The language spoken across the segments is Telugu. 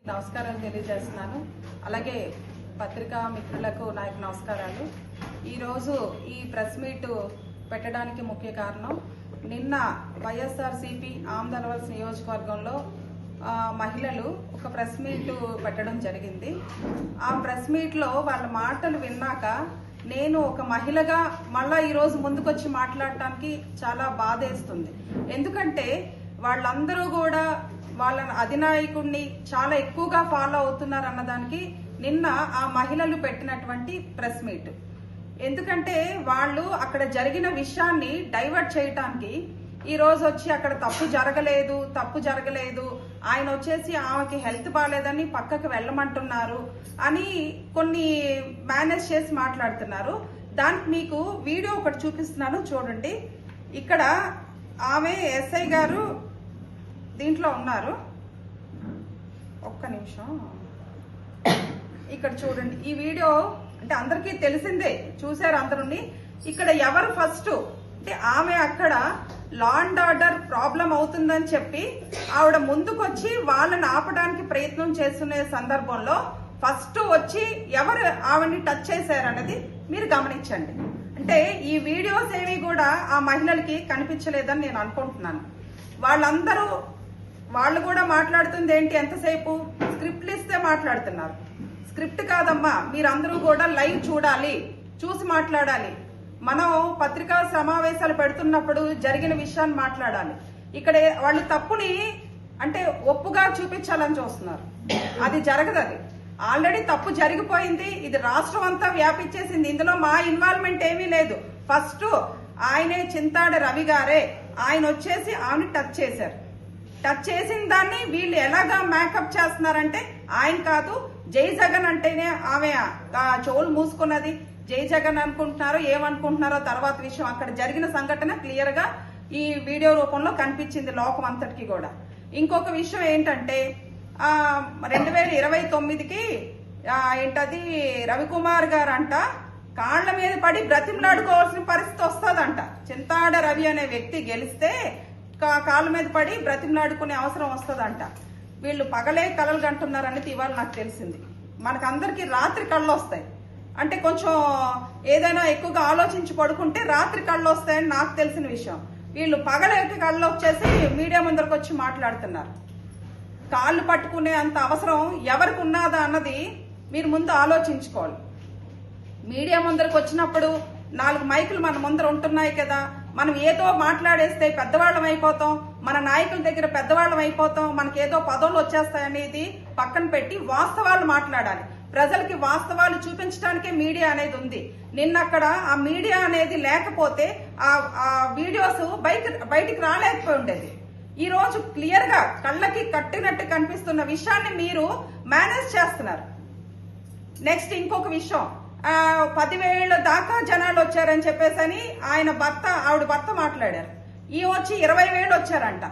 నమస్కారం తెలియజేస్తున్నాను. అలాగే పత్రికా మిత్రులకు నా నమస్కారాలు. ఈరోజు ఈ ప్రెస్ మీట్ పెట్టడానికి ముఖ్య కారణం, నిన్న వైఎస్ఆర్సీపీ ఆమదాలవలస నియోజకవర్గంలో మహిళలు ఒక ప్రెస్ మీట్ పెట్టడం జరిగింది. ఆ ప్రెస్ మీట్లో వాళ్ళ మాటలు విన్నాక నేను ఒక మహిళగా మళ్ళా ఈరోజు ముందుకొచ్చి మాట్లాడటానికి చాలా బాధేస్తుంది. ఎందుకంటే వాళ్ళందరూ కూడా వాళ్ళ అధినాయకుడిని చాలా ఎక్కువగా ఫాలో అవుతున్నారు అన్నదానికి నిన్న ఆ మహిళలు పెట్టినటువంటి ప్రెస్ మీట్. ఎందుకంటే వాళ్ళు అక్కడ జరిగిన విషయాన్ని డైవర్ట్ చేయటానికి ఈ రోజు వచ్చి అక్కడ తప్పు జరగలేదు, ఆయన వచ్చేసి ఆమెకి హెల్త్ బాగాలేదని పక్కకు వెళ్ళమంటున్నారు అని కొన్ని మేనేజ్ చేసి మాట్లాడుతున్నారు. దానికి మీకు వీడియో ఒకటి చూపిస్తున్నాను, చూడండి. ఇక్కడ ఆమె ఎస్ఐ గారు దీంట్లో ఉన్నారు, ఒక్క నిమిషం. ఇక్కడ చూడండి, ఈ వీడియో అంటే అందరికీ తెలిసిందే, చూశారు అందరుని. ఇక్కడ ఎవరు ఫస్ట్ అంటే ఆమె అక్కడ లా అండ్ ఆర్డర్ ప్రాబ్లం అవుతుందని చెప్పి ఆవిడ ముందుకొచ్చి వాళ్ళని ఆపడానికి ప్రయత్నం చేస్తున్న సందర్భంలో ఫస్ట్ వచ్చి ఎవరు ఆవిడని టచ్ చేశారన్నది మీరు గమనించండి. అంటే ఈ వీడియోస్ ఏవి కూడా ఆ మహిళలకి కనిపించలేదని నేను అనుకుంటున్నాను. వాళ్ళు కూడా మాట్లాడుతుంది ఏంటి, ఎంతసేపు స్క్రిప్ట్లు ఇస్తే మాట్లాడుతున్నారు. స్క్రిప్ట్ కాదమ్మా, మీరందరూ కూడా లైవ్ చూడాలి, చూసి మాట్లాడాలి. మనం పత్రికా సమావేశాలు పెడుతున్నప్పుడు జరిగిన విషయాన్ని మాట్లాడాలి. ఇక్కడ వాళ్ళు తప్పుని అంటే ఒప్పుగా చూపించాలని చూస్తున్నారు. అది జరగదు. అది ఆల్రెడీ తప్పు జరిగిపోయింది. ఇది రాష్ట్రం అంతా వ్యాపించేసింది. ఇందులో మా ఇన్వాల్వ్మెంట్ ఏమీ లేదు. ఫస్ట్ ఆయనే చింతాడ రవి గారే ఆయన వచ్చేసి ఆమెను టచ్ చేశారు. టచ్ చేసిన దాన్ని వీళ్ళు ఎలాగా మేకప్ చేస్తున్నారంటే ఆయన కాదు, జై జగన్ అంటేనే ఆమె చెవులు మూసుకున్నది. జై జగన్ అనుకుంటున్నారో ఏమనుకుంటున్నారో తర్వాత విషయం. అక్కడ జరిగిన సంఘటన క్లియర్ గా ఈ వీడియో రూపంలో కనిపించింది లోకం అంతటికి కూడా. ఇంకొక విషయం ఏంటంటే 2029కి ఏంటది రవికుమార్ గారు అంట కాళ్ల మీద పడి బ్రతిమలాడుకోవాల్సిన పరిస్థితి వస్తుందంట. చింతాడ రవి అనే వ్యక్తి గెలిస్తే కాళ్ళ మీద పడి బ్రతిమలాడుకునే అవసరం వస్తుందంట. వీళ్ళు పగలే కలలు కంటున్నారు అనేది ఇవాళ నాకు తెలిసింది. మనకందరికి రాత్రి కళ్ళు వస్తాయి. అంటే కొంచెం ఏదైనా ఎక్కువగా ఆలోచించి పడుకుంటే రాత్రి కళ్ళు వస్తాయని నాకు తెలిసిన విషయం. వీళ్ళు పగలేటి కళ్ళు వచ్చేసి మీడియా ముందరకు వచ్చి మాట్లాడుతున్నారు. కాళ్ళు పట్టుకునే అంత అవసరం ఎవరికి ఉన్నదా అన్నది మీరు ముందు ఆలోచించుకోవాలి. మీడియా ముందరకు వచ్చినప్పుడు 4 మైకులు మన ముందర ఉంటున్నాయి కదా, మనం ఏదో మాట్లాడేస్తే పెద్దవాళ్ళం అయిపోతాం, మన నాయకుల దగ్గర పెద్దవాళ్ళం అయిపోతాం, మనకేదో పదవులు వచ్చేస్తాయనేది పక్కన పెట్టి వాస్తవాలు మాట్లాడాలి. ప్రజలకి వాస్తవాలు చూపించడానికే మీడియా అనేది ఉంది. నిన్న అక్కడ ఆ మీడియా అనేది లేకపోతే ఆ వీడియోస్ బయటికి రాలేకపోయి ఉండేది. ఈ రోజు క్లియర్ గా కళ్ళకి కట్టినట్టు కనిపిస్తున్న విషయాన్ని మీరు మేనేజ్ చేస్తున్నారు. నెక్స్ట్ ఇంకొక విషయం, 10,000 దాకా జనాలు వచ్చారని చెప్పేసి ఆవిడ భర్త మాట్లాడారు. ఈ వచ్చి 20,000 వచ్చారంట.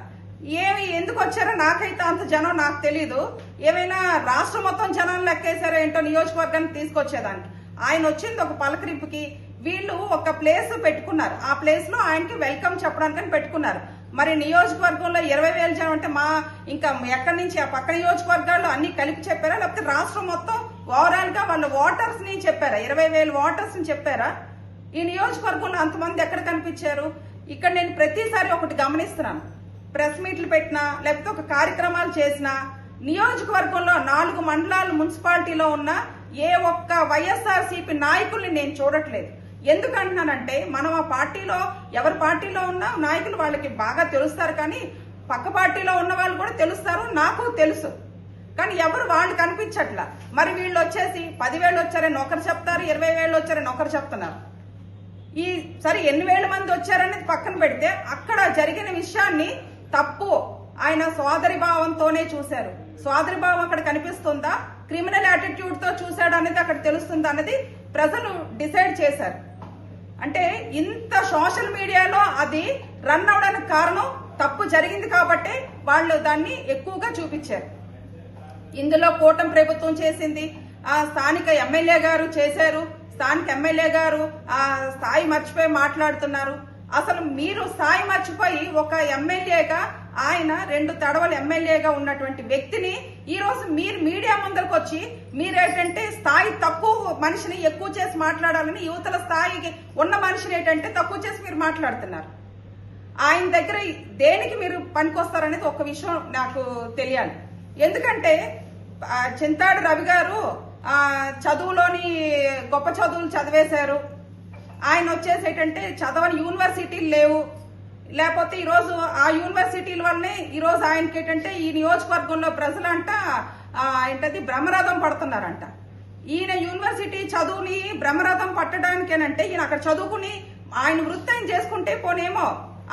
ఎందుకు వచ్చారో నాకైతే అంత జనం నాకు తెలీదు. ఏమైనా రాష్ట్రం మొత్తం జనం లెక్కేశారో ఏంటో నియోజకవర్గానికి తీసుకొచ్చేదానికి. ఆయన వచ్చింది ఒక పలకరింపుకి. వీళ్ళు ఒక ప్లేస్ పెట్టుకున్నారు, ఆ ప్లేస్ లో ఆయనకి వెల్కమ్ చెప్పడానికి పెట్టుకున్నారు. మరి నియోజకవర్గంలో 20,000 జనం అంటే ఇంకా ఎక్కడి నుంచి ఆ పక్క నియోజకవర్గాలు అన్ని కలిపి చెప్పారా, లేకపోతే రాష్ట్రం మొత్తం ఓవరాల్ గా వాళ్ళ ఓటర్స్ ని చెప్పారా? 20,000 ఓటర్స్ ని చెప్పారా? ఈ నియోజకవర్గంలో అంతమంది ఎక్కడ కనిపించారు? ఇక్కడ నేను ప్రతిసారి ఒకటి గమనిస్తున్నాను, ప్రెస్ మీట్లు పెట్టినా లేకపోతే ఒక కార్యక్రమాలు చేసినా నియోజకవర్గంలో 4 మండలాలు మున్సిపాలిటీలో ఉన్న ఏ ఒక్క వైఎస్ఆర్సీపీ నాయకుల్ని నేను చూడట్లేదు. ఎందుకంటున్నానంటే మనం ఆ పార్టీలో ఎవరి పార్టీలో ఉన్న నాయకులు వాళ్ళకి బాగా తెలుస్తారు, కానీ పక్క పార్టీలో ఉన్న వాళ్ళు కూడా తెలుస్తారు, నాకు తెలుసు. కానీ ఎవరు వాళ్ళు కనిపించట్లా. మరి వీళ్ళు వచ్చేసి 10,000 వచ్చారని ఒకరు చెప్తారు, 20,000 వచ్చారని ఒకరు చెప్తున్నారు. ఈ సరే ఎన్ని వేల మంది వచ్చారనేది పక్కన పెడితే అక్కడ జరిగిన విషయాన్ని తప్పు ఆయన సోదరి భావంతోనే చూశారు. సోదరి భావం అక్కడ కనిపిస్తుందా, క్రిమినల్ యాటిట్యూడ్ తో చూశాడు అనేది అక్కడ తెలుస్తుందా అన్నది ప్రజలు డిసైడ్ చేశారు. అంటే ఇంత సోషల్ మీడియాలో అది రన్ అవడానికి కారణం తప్పు జరిగింది కాబట్టి వాళ్ళు దాన్ని ఎక్కువగా చూపించారు. ఇందులో కూటమి ప్రభుత్వం చేసింది, స్థానిక ఎమ్మెల్యే గారు చేశారు. స్థానిక ఎమ్మెల్యే గారు స్థాయి మర్చిపోయి మాట్లాడుతున్నారు. అసలు మీరు స్థాయి మర్చిపోయి ఒక ఎమ్మెల్యేగా ఆయన 2 తడవలు ఎమ్మెల్యేగా ఉన్నటువంటి వ్యక్తిని ఈ రోజు మీరు మీడియా ముందరకు వచ్చి మీరేంటంటే స్థాయి తక్కువ మనిషిని ఎక్కువ చేసి మాట్లాడాలని యువతల స్థాయికి ఉన్న మనిషిని ఏంటంటే తక్కువ చేసి మీరు మాట్లాడుతున్నారు. ఆయన దగ్గర దేనికి మీరు పనికొస్తారనేది ఒక విషయం నాకు తెలియాలి. ఎందుకంటే చింతాడు రవి గారు చదువులోని గొప్ప చదువులు చదివేశారు. ఆయన వచ్చేసి ఏంటంటే చదవని యూనివర్సిటీలు లేవు, లేకపోతే ఈరోజు ఆ యూనివర్సిటీల వల్లనే ఈరోజు ఆయనకి ఏంటంటే ఈ నియోజకవర్గంలో ప్రజలంట ఏంటది బ్రహ్మరథం పడుతున్నారంట. ఈయన యూనివర్సిటీ చదువుని బ్రహ్మరథం పట్టడానికేనంటే ఈయన అక్కడ చదువుకుని ఆయన వృత్తి ఆయన చేసుకుంటే పోనేమో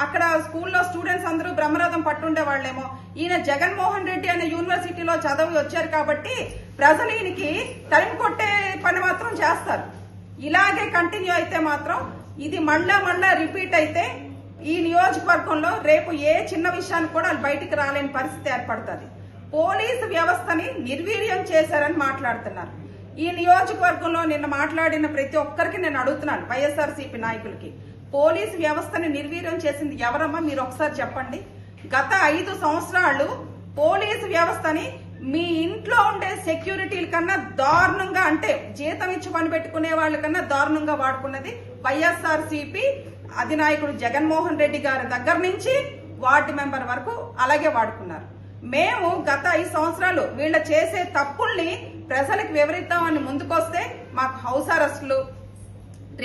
అక్కడ స్కూల్లో స్టూడెంట్స్ అందరూ బ్రహ్మరథం పట్టుండే వాళ్ళేమో. ఈయన జగన్మోహన్ రెడ్డి అనే యూనివర్సిటీలో చదివి వచ్చారు కాబట్టి ప్రజలు ఈయనకి తరిమి కొట్టే పని మాత్రం చేస్తారు. ఇలాగే కంటిన్యూ అయితే మాత్రం ఇది మళ్ళా రిపీట్ అయితే ఈ నియోజకవర్గంలో రేపు ఏ చిన్న విషయాన్ని కూడా బయటికి రాలేని పరిస్థితి ఏర్పడుతుంది. పోలీసు వ్యవస్థని నిర్వీర్యం చేశారని మాట్లాడుతున్నారు. ఈ నియోజకవర్గంలో నిన్న మాట్లాడిన ప్రతి ఒక్కరికి నేను అడుగుతున్నాను, వైఎస్ఆర్సీపీ నాయకులకి, పోలీసు వ్యవస్థని నిర్వీర్యం చేసింది ఎవరమ్మా మీరు ఒకసారి చెప్పండి. గత 5 సంవత్సరాలు పోలీసు వ్యవస్థని మీ ఇంట్లో ఉండే సెక్యూరిటీల కన్నా దారుణంగా, అంటే జీతం ఇచ్చి పని పెట్టుకునే వాళ్ళ కన్నా దారుణంగా వాడుకున్నది వైఎస్ఆర్సీపీ అధినాయకుడు జగన్మోహన్ రెడ్డి గారి దగ్గర నుంచి వార్డు మెంబర్ వరకు అలాగే వాడుకున్నారు. మేము గత 5 సంవత్సరాలు వీళ్ళ చేసే తప్పుల్ని ప్రజలకు వివరిద్దామని ముందుకొస్తే మాకు హౌస్ అరెస్టులు,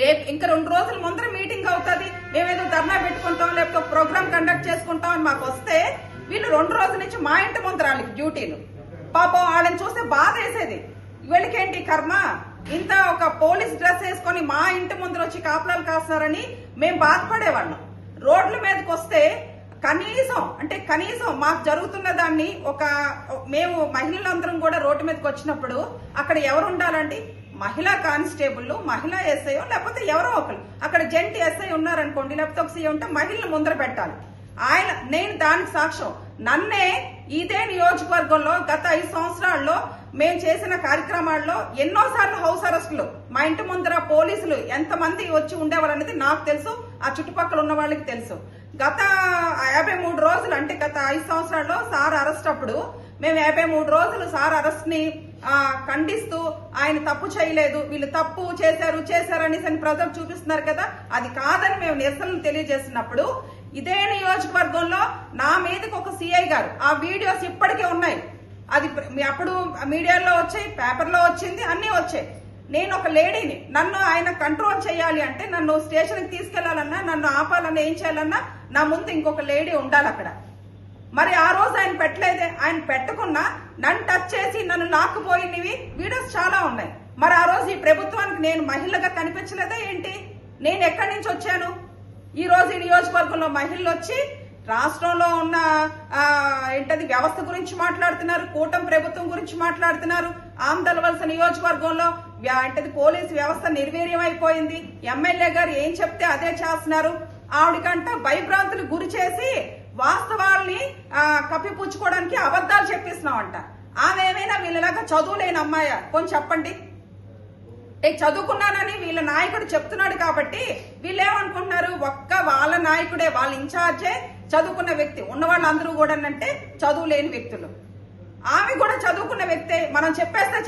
రేపు ఇంకా 2 రోజుల ముందర మీటింగ్ అవుతుంది, మేమేదో ధర్నా పెట్టుకుంటాం లేకపోతే ప్రోగ్రామ్ కండక్ట్ చేసుకుంటాం అని మాకు వస్తే వీళ్ళు 2 రోజుల నుంచి మా ఇంటి ముందర వాళ్ళకి డ్యూటీలు. పాపం వాళ్ళని చూస్తే బాధ వేసేది. వీళ్ళకేంటి కర్మ, ఇంత ఒక పోలీస్ డ్రెస్ వేసుకొని మా ఇంటి ముందర వచ్చి కాపులాలు కాస్తారని మేము బాధపడేవాళ్ళం. రోడ్ల మీదకి వస్తే కనీసం మాకు జరుగుతున్న దాన్ని మేము మహిళలందరం కూడా రోడ్డు మీదకి వచ్చినప్పుడు అక్కడ ఎవరు ఉండాలండి? మహిళా కానిస్టేబుల్, మహిళా ఎస్ఐ, లేకపోతే ఎవరో ఒకరు అక్కడ జెంట్ ఎస్ఐ ఉన్నారనుకోండి, లేకపోతే ఒక సీఏ ఉంటే మహిళలు ముందర పెట్టాలి. నేను దానికి సాక్ష్యం. నన్నే ఇదే నియోజకవర్గంలో గత 5 సంవత్సరాల్లో మేము చేసిన కార్యక్రమాల్లో ఎన్నోసార్లు హౌస్ అరెస్టులు, మా ఇంటి ముందర పోలీసులు ఎంతమంది వచ్చి ఉండేవారు అనేది నాకు తెలుసు, ఆ చుట్టుపక్కల ఉన్న వాళ్ళకి తెలుసు. గత 53 రోజులు, అంటే గత 5 సంవత్సరాల్లో సార్ అరెస్ట్ అప్పుడు మేము 53 రోజులు సార్ అరెస్ట్ ని ఖండిస్తూ ఆయన తప్పు చేయలేదు, వీళ్ళు తప్పు చేశారు అనేసి ప్రజలు చూపిస్తున్నారు కదా, అది కాదని మేము నిరసనలు తెలియజేసినప్పుడు ఇదే నియోజకవర్గంలో నా మీదకి ఒక సిఐ గారు, ఆ వీడియోస్ ఇప్పటికే ఉన్నాయి, అది అప్పుడు మీడియాలో వచ్చాయి, పేపర్లో వచ్చింది, అన్ని వచ్చాయి. నేను ఒక లేడీని, నన్ను ఆయన కంట్రోల్ చేయాలి అంటే, నన్ను స్టేషన్కి తీసుకెళ్లాలన్నా, నన్ను ఆపాలన్నా, ఏం చేయాలన్నా నా ముందు ఇంకొక లేడీ ఉండాలి అక్కడ. మరి ఆ రోజు ఆయన పెట్టలేదే, ఆయన పెట్టకున్నా నన్ను టచ్ చేసి నన్ను లాక్కుపోయినవి వీడియోస్ చాలా ఉన్నాయి. మరి ఆ రోజు ఈ ప్రభుత్వానికి నేను మహిళగా కనిపించలేదా ఏంటి? నేను ఎక్కడి నుంచి వచ్చాను? ఈ రోజు ఈ నియోజకవర్గంలో మహిళలు వచ్చి రాష్ట్రంలో ఉన్న వ్యవస్థ గురించి మాట్లాడుతున్నారు, కూటమి ప్రభుత్వం గురించి మాట్లాడుతున్నారు. ఆందోళవలస నియోజకవర్గంలో పోలీసు వ్యవస్థ నిర్వీర్యం అయిపోయింది, ఎమ్మెల్యే గారు ఏం చెప్తే అదే చేస్తున్నారు, ఆవిడకంట భయభ్రాంతులు గురి చేసి వాస్తవాల్ని కప్పిపుచ్చుకోవడానికి అబద్దాలు చెప్పిస్తున్నామంట. ఆమె ఏమైనా వీళ్ళలాగా చదువులేని అమ్మాయా? కొంచెం చెప్పండి. చదువుకున్నానని వీళ్ళ నాయకుడు చెప్తున్నాడు కాబట్టి వీళ్ళేమనుకుంటున్నారు, వాళ్ళ నాయకుడే, వాళ్ళ ఇన్ఛార్జే చదువుకున్న వ్యక్తి, ఉన్న వాళ్ళందరూ కూడా అంటే చదువు లేని వ్యక్తులు. ఆమె కూడా చదువుకున్న వ్యక్తే, మనం చెప్పేస్తే